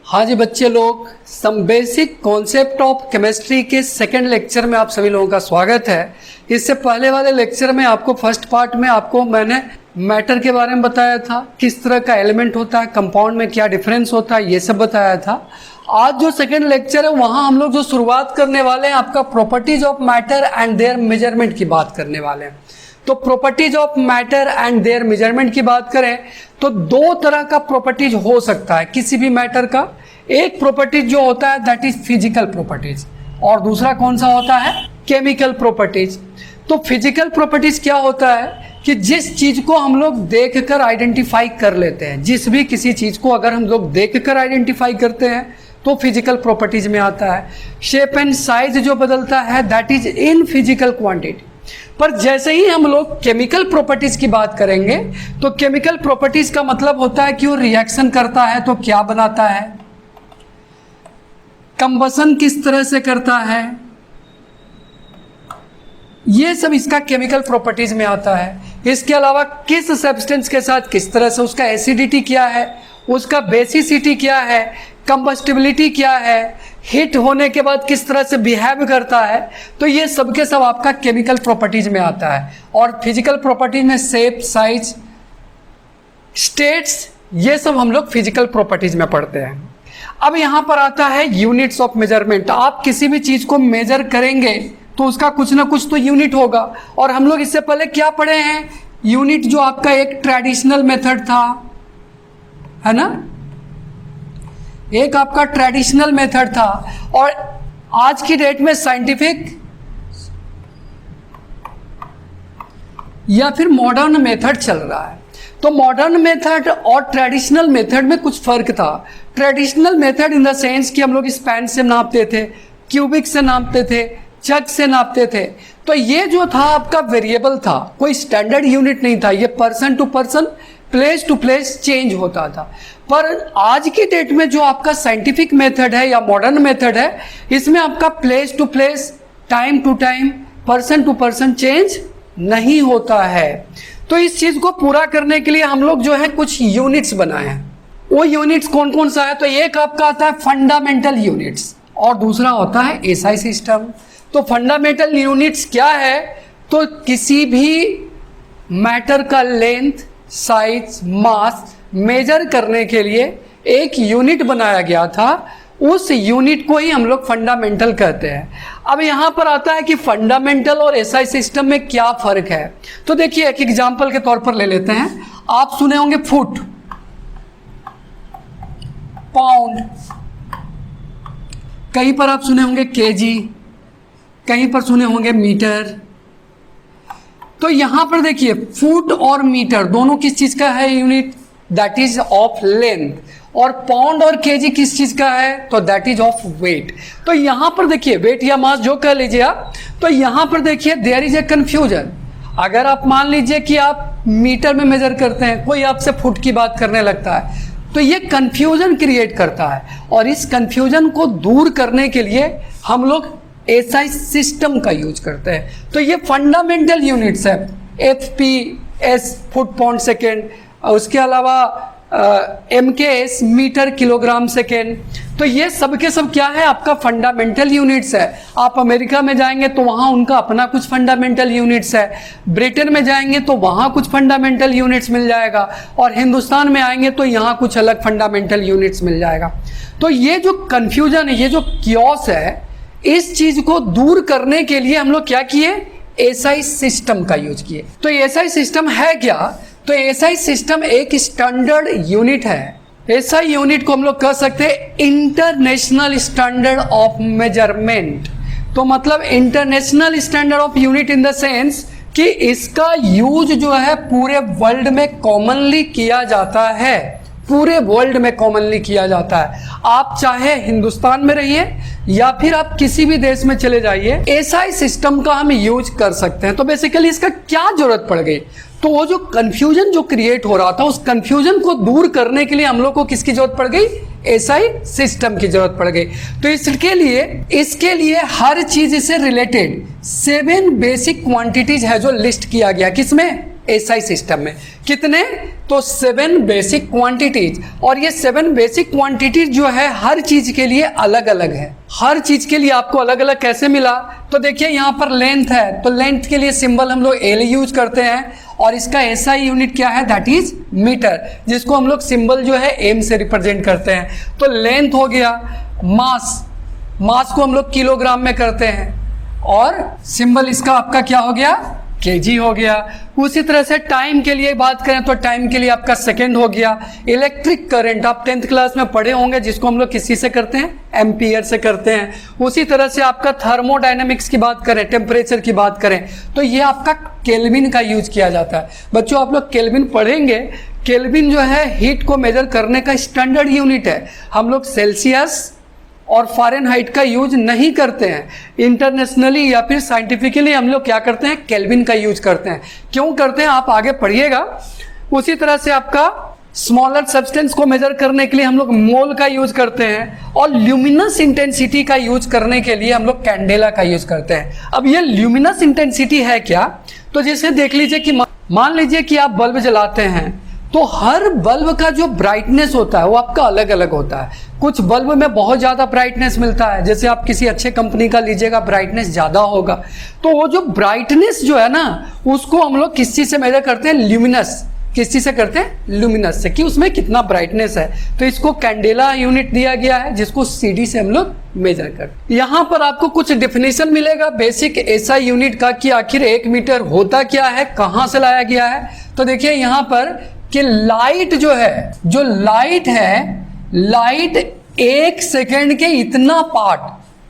हाँ जी बच्चे लोग, some basic concept of chemistry के सेकंड लेक्चर में आप सभी लोगों का स्वागत है। इससे पहले वाले लेक्चर में आपको फर्स्ट पार्ट में आपको मैंने मैटर के बारे में बताया था, किस तरह का एलिमेंट होता है, कंपाउंड में क्या डिफरेंस होता है, ये सब बताया था। आज जो सेकंड लेक्चर है वहाँ हम लोग जो शुरुआत करने वाले हैं आपका properties of matter and there measurement की बात करने वाले हैं। तो properties of matter and there measurement की बात करें तो दो तरह का प्रॉपर्टीज हो सकता है किसी भी मैटर का। एक प्रॉपर्टीज जो होता है दैट इज फिजिकल प्रॉपर्टीज और दूसरा कौन सा होता है, केमिकल प्रॉपर्टीज। तो फिजिकल प्रॉपर्टीज क्या होता है कि जिस चीज को हम लोग देखकर आइडेंटिफाई कर लेते हैं, जिस भी किसी चीज को अगर हम लोग देखकर आइडेंटिफाई करते हैं तो फिजिकल प्रॉपर्टीज में आता है। शेप एंड साइज जो बदलता है that is in physical quantity. पर जैसे ही हम लोग केमिकल प्रॉपर्टीज की बात करेंगे तो केमिकल प्रॉपर्टीज का मतलब होता है कि वो रिएक्शन करता है तो क्या बनाता है, कंबसन किस तरह से करता है, ये सब इसका केमिकल प्रॉपर्टीज में आता है। इसके अलावा किस सब्सटेंस के साथ किस तरह से उसका एसिडिटी क्या है, उसका बेसिसिटी क्या है, कंबस्टिबिलिटी क्या है, हिट होने के बाद किस तरह से बिहेव करता है, तो ये सब के सब आपका केमिकल प्रॉपर्टीज में आता है। और फिजिकल प्रॉपर्टीज में शेप, साइज, स्टेट्स, ये सब हम लोग फिजिकल प्रॉपर्टीज में पढ़ते हैं। अब यहां पर आता है यूनिट्स ऑफ मेजरमेंट। आप किसी भी चीज को मेजर करेंगे तो उसका कुछ ना कुछ तो यूनिट होगा। और हम लोग इससे पहले क्या पढ़े हैं, यूनिट जो आपका एक ट्रेडिशनल मेथड था, है ना, एक आपका ट्रेडिशनल मेथड था और आज की डेट में साइंटिफिक या फिर मॉडर्न मेथड चल रहा है। तो मॉडर्न मेथड और ट्रेडिशनल मेथड में कुछ फर्क था। Traditional method in the sense कि हम लोग स्पैन से नापते थे, क्यूबिक से नापते थे, जग से नापते थे। तो ये जो था आपका वेरिएबल था, कोई स्टैंडर्ड यूनिट नहीं था, ये person to person, place to place change होता था। पर आज की डेट में जो आपका साइंटिफिक मेथड है या मॉडर्न मेथड है, इसमें आपका place to place, time to time, person to person change नहीं होता है। तो इस चीज को पूरा करने के लिए हम लोग जो है कुछ यूनिट्स बनाए हैं। वो यूनिट्स कौन कौन सा है, तो एक आपका आता है फंडामेंटल यूनिट्स और दूसरा होता है एसआई सिस्टम। तो फंडामेंटल यूनिट्स क्या है, तो किसी भी मैटर का लेंथ, साइज, मास मेजर करने के लिए एक यूनिट बनाया गया था, उस यूनिट को ही हम लोग फंडामेंटल कहते हैं। अब यहां पर आता है कि फंडामेंटल और एसआई सिस्टम में क्या फर्क है। तो देखिए एक एग्जांपल के तौर पर ले लेते हैं। आप सुने होंगे फुट, पाउंड, कहीं पर आप सुने होंगे केजी, कहीं पर सुने होंगे मीटर। तो यहां पर देखिए फुट और मीटर दोनों किस चीज का है unit, that is of length. और पाउंड और केजी किस चीज का है, तो दैट इज ऑफ वेट। तो यहां पर देखिए वेट या मास जो कह लीजिए आप, तो यहां पर देखिए देयर इज ए कंफ्यूजन। अगर आप मान लीजिए कि आप मीटर में मेजर करते हैं, कोई आपसे फुट की बात करने लगता है, तो ये कंफ्यूजन क्रिएट करता है। और इस कंफ्यूजन को दूर करने के लिए हम लोग एसआई सिस्टम का यूज करते हैं। तो ये फंडामेंटल यूनिट्स है, FPS फुट पाउंड सेकेंड, उसके अलावा MKS मीटर किलोग्राम सेकेंड। तो ये सब के सब क्या है, आपका फंडामेंटल यूनिट्स है। आप अमेरिका में जाएंगे तो वहाँ उनका अपना कुछ फंडामेंटल यूनिट्स है, ब्रिटेन में जाएंगे तो वहाँ कुछ फंडामेंटल यूनिट्स मिल जाएगा, और हिंदुस्तान में आएंगे तो यहाँ कुछ अलग फंडामेंटल यूनिट्स मिल जाएगा। तो ये जो कन्फ्यूजन है, ये जो क्योस है, इस चीज को दूर करने के लिए हम लोग क्या किए, एसआई सिस्टम का यूज किए। तो एसआई सिस्टम है क्या, तो एसआई सिस्टम एक स्टैंडर्ड यूनिट है। एसआई यूनिट को हम लोग कह सकते हैं इंटरनेशनल स्टैंडर्ड ऑफ मेजरमेंट। तो मतलब international standard of unit in the sense कि इसका यूज जो है पूरे वर्ल्ड में कॉमनली किया जाता है, पूरे वर्ल्ड में कॉमनली किया जाता है। आप चाहे हिंदुस्तान में रहिए या फिर आप किसी भी देश में चले जाइए, एसआई सिस्टम का हम यूज कर सकते हैं। तो बेसिकली इसका क्या जरूरत पड़ गई, तो वो जो कंफ्यूजन जो क्रिएट हो रहा था, उस कंफ्यूजन को दूर करने के लिए हम लोग को किसकी जरूरत पड़ गई, एसआई सिस्टम की जरूरत पड़ गई। तो इसके लिए हर चीज से रिलेटेड 7 बेसिक क्वांटिटीज है जो लिस्ट किया गया, किसमें, एसआई सिस्टम में। कितने? तो 7 बेसिक क्वांटिटीज, और ये 7 बेसिक क्वांटिटीज जो है हर चीज के लिए अलग अलग है। हर चीज के लिए आपको अलग अलग कैसे मिला? तो देखिए यहाँ पर लेंथ है, तो लेंथ के लिए सिंबल हम लोग एल यूज करते हैं, और इसका एसआई यूनिट क्या है? दैट इज मीटर, जिसको हम लोग सिंबल जो है एम से रिप्रेजेंट करते हैं। तो लेंथ हो गया, मास को हम लोग किलोग्राम में करते हैं, और सिंबल इसका आपका क्या हो गया? केजी हो गया। उसी तरह से टाइम के लिए बात करें तो टाइम के लिए आपका सेकंड हो गया। इलेक्ट्रिक करंट आप 10th क्लास में पढ़े होंगे, जिसको हम लोग किसी से करते हैं? एम्पियर से करते हैं। उसी तरह से आपका थर्मोडायनेमिक्स की बात करें, टेम्परेचर की बात करें, तो ये आपका केल्विन का यूज किया जाता है। बच्चों आप लोग केल्विन पढ़ेंगे। केल्विन जो है हीट को मेजर करने का स्टैंडर्ड यूनिट है। हम लोग सेल्सियस और फ़ारेनहाइट का यूज नहीं करते हैं। इंटरनेशनली या फिर साइंटिफिकली हम लोग क्या करते हैं? केल्विन का यूज करते हैं। क्यों करते हैं आप आगे पढ़िएगा। उसी तरह से आपका स्मॉलर सब्सटेंस को मेजर करने के लिए हम लोग मोल का यूज करते हैं, और ल्यूमिनस इंटेंसिटी का यूज करने के लिए हम लोग कैंडेला का यूज करते हैं। अब ये ल्यूमिनस इंटेंसिटी है क्या? तो जैसे देख लीजिए कि मान लीजिए कि आप बल्ब जलाते हैं, तो हर बल्ब का जो ब्राइटनेस होता है वो आपका अलग अलग होता है। कुछ बल्ब में बहुत ज़्यादा ब्राइटनेस मिलता है, जैसे आप किसी अच्छे कंपनी का लीजिएगा ब्राइटनेस ज़्यादा होगा। तो वो जो ब्राइटनेस जो है ना, उसको हम लोग किस चीज़ से मेजर करते हैं? ल्यूमिनस। किस चीज़ से करते हैं? ल्यूमिनस से, कि उसमें कितना ब्राइटनेस है। तो इसको कैंडेला यूनिट दिया गया है, जिसको सीडी से हम लोग मेजर करते हैं। यहाँ पर आपको कुछ डेफिनेशन मिलेगा बेसिक एसआई यूनिट का, कि आखिर 1 मीटर होता क्या है, कहाँ से लाया गया है। तो देखिए यहाँ पर कि लाइट जो है, जो लाइट है, लाइट 1 सेकेंड के इतना पार्ट,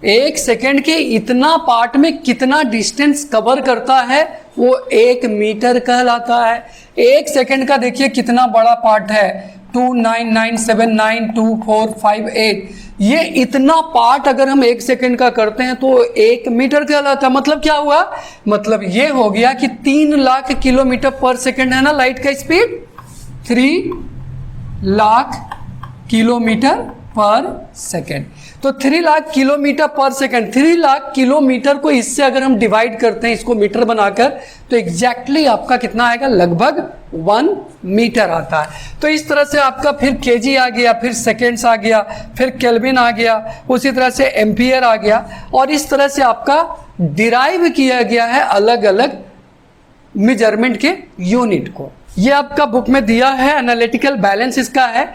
1 सेकेंड के इतना पार्ट में कितना डिस्टेंस कवर करता है, वो 1 मीटर कहलाता है। 1 सेकेंड का देखिए कितना बड़ा पार्ट है, 299792458। ये इतना पार्ट अगर हम 1 सेकेंड का करते हैं तो 1 मीटर कहलाता है। मतलब क्या हुआ? मतलब ये हो गया कि 3 लाख किलोमीटर पर सेकेंड है ना लाइट का स्पीड, 3 लाख किलोमीटर पर सेकेंड। तो 3 लाख किलोमीटर पर सेकेंड, 3 लाख किलोमीटर को इससे अगर हम डिवाइड करते हैं, इसको मीटर बनाकर, तो एग्जैक्टली आपका कितना आएगा? लगभग 1 मीटर आता है। तो इस तरह से आपका फिर केजी आ गया, फिर सेकेंड्स आ गया, फिर केल्विन आ गया, उसी तरह से एम्पियर आ गया, और इस तरह से आपका डिराइव किया गया है अलग अलग मेजरमेंट के यूनिट को। ये आपका बुक में दिया है, एनालिटिकल बैलेंस इसका है।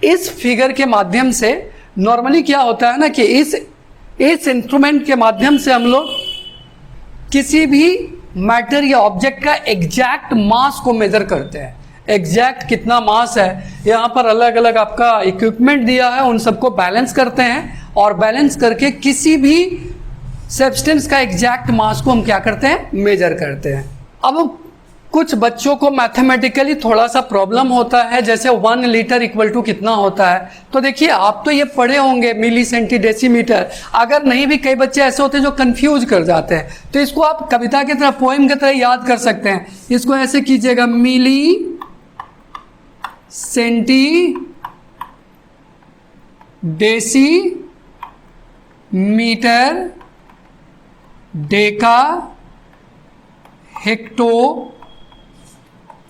इस फिगर के माध्यम से नॉर्मली क्या होता है ना, कि इस इंस्ट्रूमेंट के माध्यम से हम लोग किसी भी मैटर या ऑब्जेक्ट का एग्जैक्ट मास को मेजर करते हैं। एग्जैक्ट कितना मास है, यहाँ पर अलग अलग आपका इक्विपमेंट दिया है, उन सबको बैलेंस करते हैं, और बैलेंस करके किसी भी सब्सटेंस का एग्जैक्ट मास को हम क्या करते हैं? मेजर करते हैं। अब कुछ बच्चों को मैथमेटिकली थोड़ा सा प्रॉब्लम होता है, जैसे 1 लीटर इक्वल टू कितना होता है। तो देखिए आप तो ये पढ़े होंगे मिली सेंटी डेसीमीटर, अगर नहीं भी कई बच्चे ऐसे होते हैं जो कंफ्यूज कर जाते हैं, तो इसको आप कविता की तरह, पोएम की तरह याद कर सकते हैं। इसको ऐसे कीजिएगा, milli centi decimetre deca hecto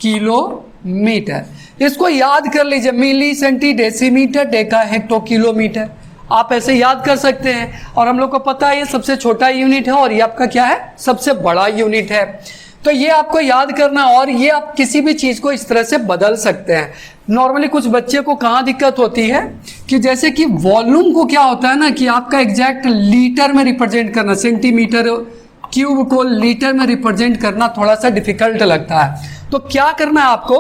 kilometre. इसको याद कर लीजिए, milli centi decimetre deca hecto kilometre, आप ऐसे याद कर सकते हैं। और हम लोग को पता है ये सबसे छोटा यूनिट है, और ये आपका क्या है? सबसे बड़ा यूनिट है। तो ये आपको याद करना, और ये आप किसी भी चीज को इस तरह से बदल सकते हैं। नॉर्मली कुछ बच्चे को कहाँ दिक्कत होती है, कि जैसे कि वॉल्यूम को क्या होता है ना, कि आपका एग्जैक्ट लीटर में रिप्रेजेंट करना, सेंटीमीटर क्यूब को लीटर में रिप्रेजेंट करना थोड़ा सा डिफिकल्ट लगता है। तो क्या करना है आपको?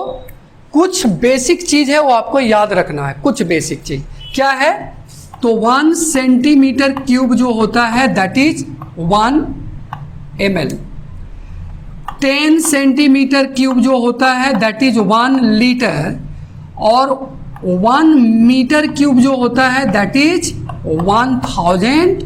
कुछ बेसिक चीज है वो आपको याद रखना है। कुछ बेसिक चीज क्या है? तो 1 सेंटीमीटर क्यूब जो होता है that is 1 ml। 10 centimetre cube जो होता है दैट इज 1 लीटर, और 1 मीटर क्यूब जो होता है दैट इज 1000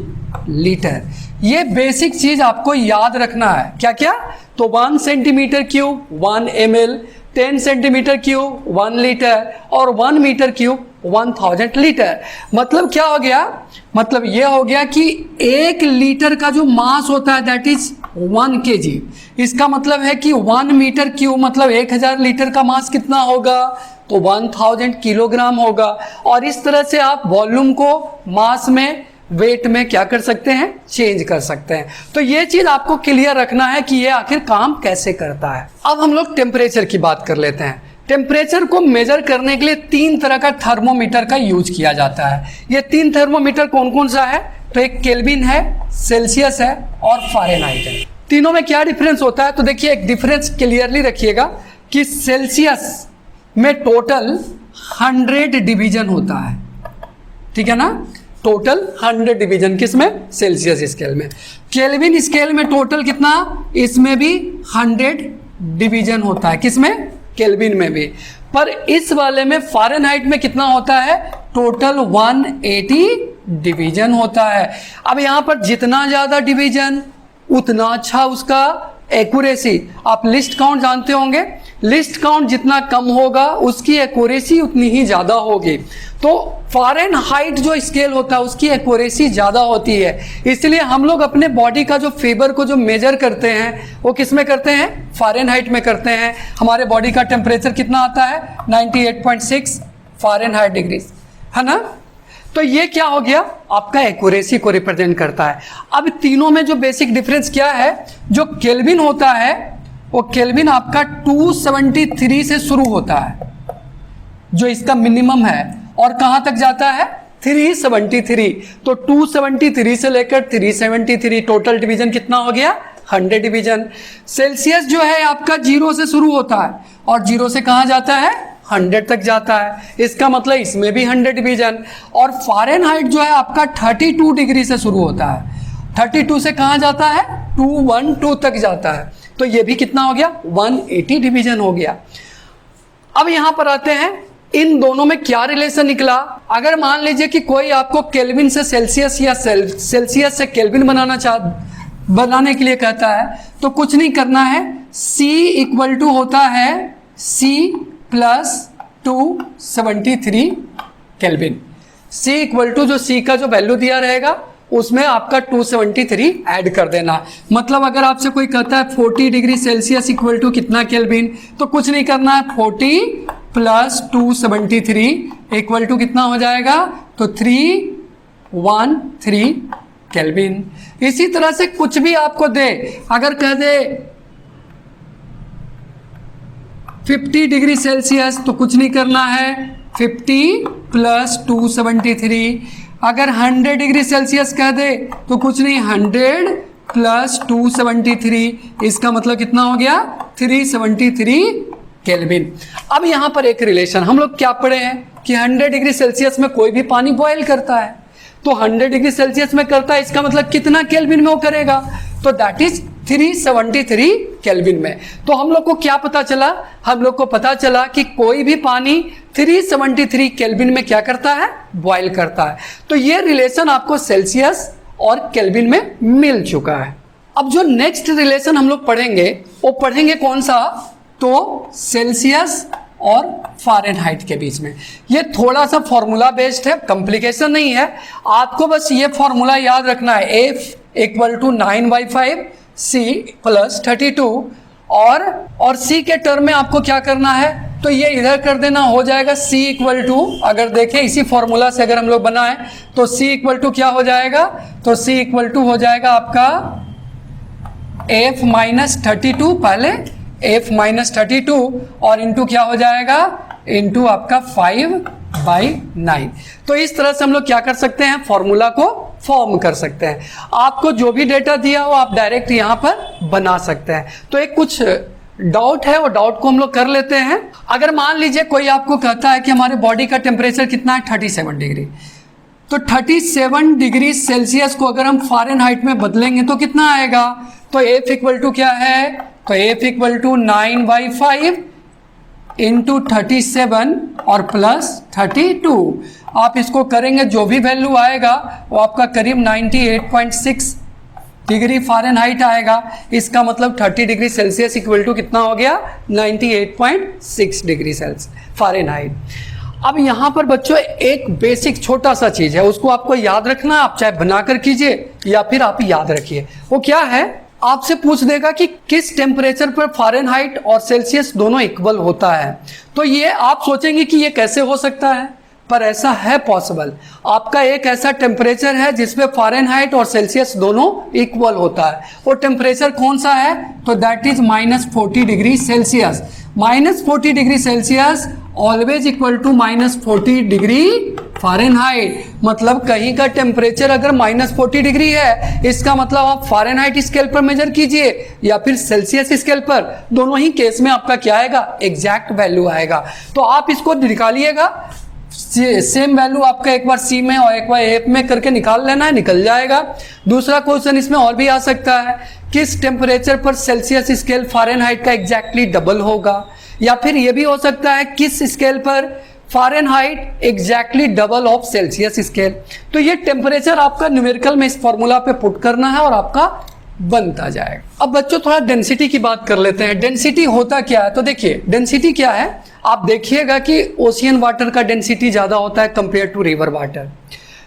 लीटर। ये बेसिक चीज आपको याद रखना है। क्या क्या? तो 1 centimetre cube 1 ml, 10 centimetre cube 1 litre, और 1 मीटर क्यूब 1000 लीटर। मतलब क्या हो गया, मतलब ये हो गया कि 1 लीटर का जो मास होता है दैट इज 1 kg। इसका मतलब है कि 1 मीटर क्यूब मतलब 1000 लीटर का मास कितना होगा, तो 1000 किलोग्राम होगा। और इस तरह से आप वॉल्यूम को मास में, वेट में क्या कर सकते हैं, चेंज कर सकते हैं। तो ये चीज आपको क्लियर रखना है कि ये आखिर काम कैसे करता है। अब हम लोग टेम्परेचर की बात कर लेते हैं। टेम्परेचर को मेजर करने के लिए 3 तरह का थर्मोमीटर का यूज किया जाता है। ये 3 थर्मोमीटर कौन कौन सा है, तो एक केल्विन है, सेल्सियस है और फ़ारेनहाइट है। तीनों में क्या डिफरेंस होता है, तो देखिए एक डिफरेंस क्लियरली रखिएगा कि सेल्सियस में टोटल 100 डिवीजन होता है, ठीक है ना, टोटल 100 डिवीजन किसमें, सेल्सियस स्केल में। केल्विन स्केल में टोटल कितना, इसमें भी 100 डिवीजन होता है, किसमें, केल्विन में भी। पर इस वाले में फ़ारेनहाइट में कितना होता है, टोटल 180 डिवीजन होता है। अब यहां पर जितना ज्यादा डिवीजन उतना अच्छा उसका एक्यूरेसी। आप लिस्ट काउंट जानते होंगे, लिस्ट काउंट जितना कम होगा उसकी एक्यूरेसी उतनी ही ज्यादा होगी। तो फ़ारेनहाइट जो स्केल होता है उसकी एक्यूरेसी ज्यादा होती है। इसलिए हम लोग अपने बॉडी का जो फीवर को जो मेजर करते हैं वो किस में करते हैं, फ़ारेनहाइट में करते हैं। हमारे बॉडी का टेम्परेचर कितना आता है, 98.6 फ़ारेनहाइट डिग्री, है ना। तो ये क्या हो गया, आपका एक्यूरेसी को रिप्रेजेंट करता है। अब तीनों में जो बेसिक डिफरेंस क्या है, जो केल्विन होता है वो केल्विन आपका 273 से शुरू होता है, जो इसका मिनिमम है, और कहां तक जाता है, 373। तो 273 से लेकर 373 टोटल डिवीजन कितना हो गया, 100 डिवीजन। सेल्सियस जो है आपका 0 से शुरू होता है और 0 से कहां जाता है, 100 तक जाता है, इसका मतलब इसमें भी 100 डिवीजन। और फ़ारेनहाइट जो है आपका 32 डिग्री से शुरू होता है, 32 से कहां जाता है, 212 तक जाता है। तो ये भी कितना हो गया, 180 डिवीजन हो गया। अब यहां पर आते हैं, इन दोनों में क्या रिलेशन निकला। अगर मान लीजिए कि कोई आपको केल्विन से सेल्सियस या सेल्सियस से केल्विन बनाने के लिए कहता है, तो कुछ नहीं करना है, C इक्वल टू होता है C plus 273 Kelvin. C equal to जो C का जो वैल्यू दिया रहेगा उसमें आपका 273 ऐड कर देना। मतलब अगर आपसे कोई कहता है 40 डिग्री सेल्सियस इक्वल टू कितना केल्विन, तो कुछ नहीं करना है, 40 प्लस 273 इक्वल टू कितना हो जाएगा, तो 313 केल्विन। इसी तरह से कुछ भी आपको दे, अगर कह दे 50 डिग्री सेल्सियस तो कुछ नहीं करना है, 50 प्लस 273। अगर 100 डिग्री सेल्सियस कह दे तो कुछ नहीं, 100 प्लस 273, इसका मतलब कितना हो गया, 373 केल्विन। अब यहां पर एक रिलेशन हम लोग क्या पढ़े हैं कि 100 डिग्री सेल्सियस में कोई भी पानी बॉयल करता है, तो 100 डिग्री सेल्सियस में करता है, इसका मतलब कितना केल्विन में वो करेगा, तो दैट इज 373 केल्विन में। तो हम लोग को क्या पता चला, हम लोग को पता चला कि कोई भी पानी 373 केल्विन में क्या करता है, बॉयल करता है। तो ये रिलेशन आपको सेल्सियस और केल्विन में मिल चुका है। अब जो नेक्स्ट रिलेशन हम लोग पढ़ेंगे वो पढ़ेंगे कौन सा, तो सेल्सियस और फ़ारेनहाइट के बीच में। ये थोड़ा सा फॉर्मूला बेस्ड है, कॉम्प्लिकेशन नहीं है, आपको बस ये फॉर्मूला याद रखना है, F equal to 9/5 C plus 32, और C के टर्म में आपको क्या करना है, तो ये इधर कर देना, हो जाएगा C इक्वल टू, अगर देखें इसी फॉर्मूला से अगर हम लोग बनाएं तो C इक्वल टू क्या हो जाएगा, तो C इक्वल टू हो जाएगा आपका F माइनस 32, पहले F माइनस 32 और इंटू क्या हो जाएगा, इंटू आपका 5/9। तो इस तरह से हम लोग क्या कर सकते हैं, फॉर्मूला को फॉर्म कर सकते हैं। आपको जो भी डेटा दिया हो आप डायरेक्ट यहाँ पर बना सकते हैं। तो एक कुछ डाउट है, वो डाउट को हम लोग कर लेते हैं। अगर मान लीजिए कोई आपको कहता है कि हमारे बॉडी का टेम्परेचर कितना है, 37 डिग्री, तो 37 डिग्री सेल्सियस को अगर हम फ़ारेनहाइट में बदलेंगे तो कितना आएगा, तो F इक्वल टू क्या है, तो F इक्वल टू 9/5 इंटू 37 और प्लस 32। आप इसको करेंगे, जो भी वैल्यू आएगा वो आपका करीब 98.6 डिग्री फ़ारेनहाइट आएगा। इसका मतलब 30 डिग्री सेल्सियस इक्वल टू कितना हो गया, 98.6 डिग्री सेल्सियस फ़ारेनहाइट। अब यहाँ पर बच्चों एक बेसिक छोटा सा चीज है, उसको आपको याद रखना है। आप चाहे बनाकर कीजिए या फिर आप याद रखिए। वो क्या है, आपसे पूछ देगा कि किस टेम्परेचर पर फ़ारेनहाइट और सेल्सियस दोनों इक्वल होता है। तो ये आप सोचेंगे कि ये कैसे हो सकता है, पर ऐसा है पॉसिबल। आपका एक ऐसा टेम्परेचर है जिसमें फ़ारेनहाइट और सेल्सियस दोनों इक्वल होता है। वो टेम्परेचर कौन सा है, तो that is -40 degree Celsius. -40 degree Celsius always equal to -40 degree Fahrenheit. मतलब कहीं का टेम्परेचर अगर -40 डिग्री है, इसका मतलब आप फ़ारेनहाइट स्केल पर मेजर कीजिए या फिर सेल्सियस स्केल पर, दोनों ही केस में आपका क्या आएगा, एग्जैक्ट वैल्यू आएगा। तो आप इसको निकालिएगा, सेम वैल्यू आपका एक बार सी में और एक बार एफ में करके निकाल लेना है, निकल जाएगा। दूसरा क्वेश्चन इसमें और भी आ सकता है, किस टेम्परेचर पर सेल्सियस स्केल फ़ारेनहाइट का एग्जैक्टली डबल होगा, या फिर यह भी हो सकता है किस स्केल पर Fahrenheit exactly double of Celsius scale. तो ये टेम्परेचर आपका न्यूमेरिकल में इस फॉर्मूला पे पुट करना है और आपका बनता जाएगा। अब बच्चों थोड़ा डेंसिटी की बात कर लेते हैं। डेंसिटी होता क्या है, तो देखिए डेंसिटी क्या है, आप देखिएगा कि ओशियन वाटर का डेंसिटी ज़्यादा होता है compare to river water,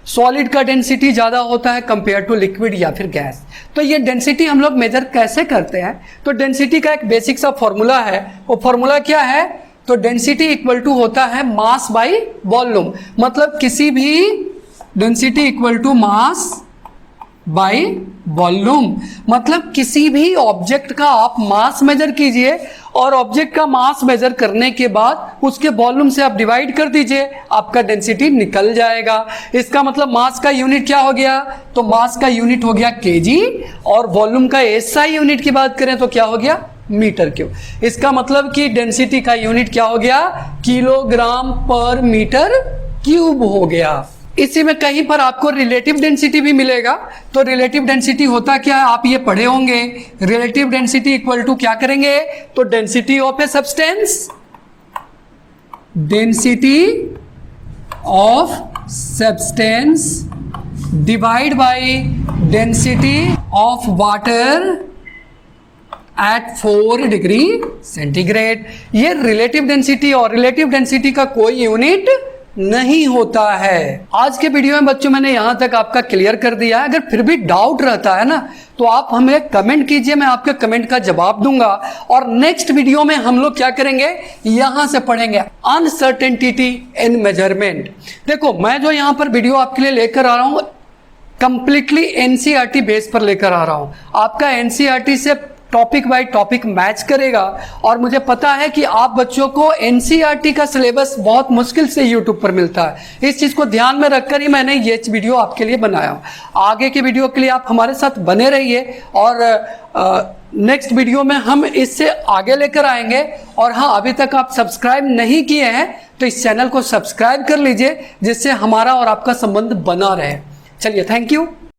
solid का डेंसिटी ज़्यादा होता है कंपेयर टू लिक्विड या फिर गैस। तो ये डेंसिटी हम लोग मेजर कैसे करते हैं, तो डेंसिटी का एक बेसिक सा फॉर्मूला है। वो फॉर्मूला क्या है, तो डेंसिटी इक्वल टू होता है मास बाई वॉल्यूम। मतलब किसी भी density equal to mass by volume, मतलब किसी भी ऑब्जेक्ट का आप मास मेजर कीजिए और ऑब्जेक्ट का मास मेजर करने के बाद उसके वॉल्यूम से आप डिवाइड कर दीजिए, आपका डेंसिटी निकल जाएगा। इसका मतलब मास का यूनिट क्या हो गया, तो मास का यूनिट हो गया केजी, और वॉल्यूम का एसआई यूनिट की बात करें तो क्या हो गया, मीटर क्यूब। इसका मतलब कि डेंसिटी का यूनिट क्या हो गया, किलोग्राम पर मीटर क्यूब हो गया। इसी में कहीं पर आपको रिलेटिव डेंसिटी भी मिलेगा। तो रिलेटिव डेंसिटी होता क्या है, आप ये पढ़े होंगे। रिलेटिव डेंसिटी इक्वल टू क्या करेंगे, तो density of a substance, density of substance divide by density of water at 4 degree centigrade. ये रिलेटिव डेंसिटी, और रिलेटिव डेंसिटी का कोई यूनिट नहीं होता है। आज के वीडियो में बच्चों मैंने यहां तक आपका क्लियर कर दिया है। अगर फिर भी डाउट रहता है ना, तो आप हमें कमेंट कीजिए, मैं आपके कमेंट का जवाब दूंगा। और नेक्स्ट वीडियो में हम लोग क्या करेंगे, यहां से पढ़ेंगे अनसर्टेनिटी इन मेजरमेंट। देखो मैं जो यहां पर वीडियो आपके लिए लेकर आ रहा हूं, कंप्लीटली एनसीईआरटी बेस पर लेकर आ रहा हूं। आपका एनसीईआरटी से टॉपिक बाय टॉपिक मैच करेगा, और मुझे पता है कि आप बच्चों को एनसीईआरटी का सिलेबस बहुत मुश्किल से यूट्यूब पर मिलता है। इस चीज को ध्यान में रखकर ही मैंने ये वीडियो आपके लिए बनाया। आगे के वीडियो के लिए आप हमारे साथ बने रहिए, और नेक्स्ट वीडियो में हम इससे आगे लेकर आएंगे। और हाँ, अभी तक आप सब्सक्राइब नहीं किए हैं तो इस चैनल को सब्सक्राइब कर लीजिए, जिससे हमारा और आपका संबंध बना रहे। चलिए, थैंक यू।